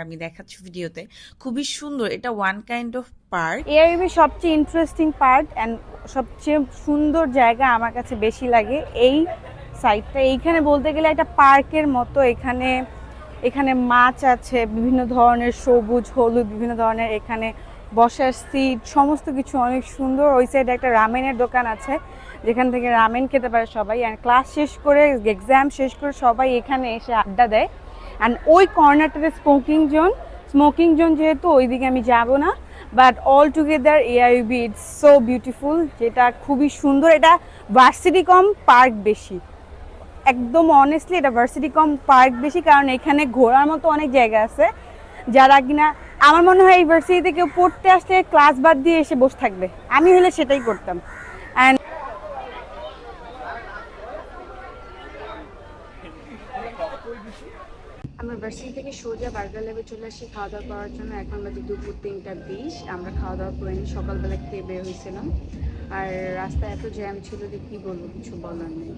আমি দেখাচ্ছি ভিডিওতে, খুবই সুন্দর। এটা one kind of park. AIB সবচেয়ে ইন্টারেস্টিং পার্ট অ্যান্ড সবচেয়ে সুন্দর জায়গা আমার কাছে বেশি লাগে এই সাইডটা। এইখানে বলতে গেলে একটা পার্কের মতো। এখানে এখানে মাছ আছে বিভিন্ন ধরনের, সবুজ হলুদ বিভিন্ন ধরনের। এখানে বসার সিট সমস্ত কিছু অনেক সুন্দর। ওই সাইডে একটা রামেনের দোকান আছে যেখান থেকে রামেন খেতে পারে সবাই। অ্যান্ড ক্লাস শেষ করে, এক্সাম শেষ করে সবাই এখানে এসে আড্ডা দেয়। অ্যান্ড ওই কর্নারটাতে স্মোকিং জোন যেহেতু ওইদিকে আমি যাব না, but all together AIB it's so beautiful, যেটা খুবই সুন্দর। এটা ভার্সিটি কম পার্ক বেশি, একদম অনেস্টলি এটা ভার্সিটি কম পার্ক বেশি, কারণ এখানে ঘোরার মতো অনেক জায়গা আছে যারা কিনা আমার মনে হয় এই ভার্সিটিতে কেউ পড়তে আসলে ক্লাস বাদ দিয়ে এসে বসে থাকবে। আমি হলে সেটাই করতাম। অ্যান্ড আমরা ভার্সিটি থেকে সোজা বার্গার ল্যাবে চলে আসি খাওয়া দাওয়া করার জন্য। এখন বাজে দুপুর 3:20। আমরা খাওয়া দাওয়া করে নিই, সকালবেলা খেয়ে বের হয়েছিলাম। আর রাস্তায় এত জ্যাম ছিল যে কি বলবো, কিছু বলার নেই।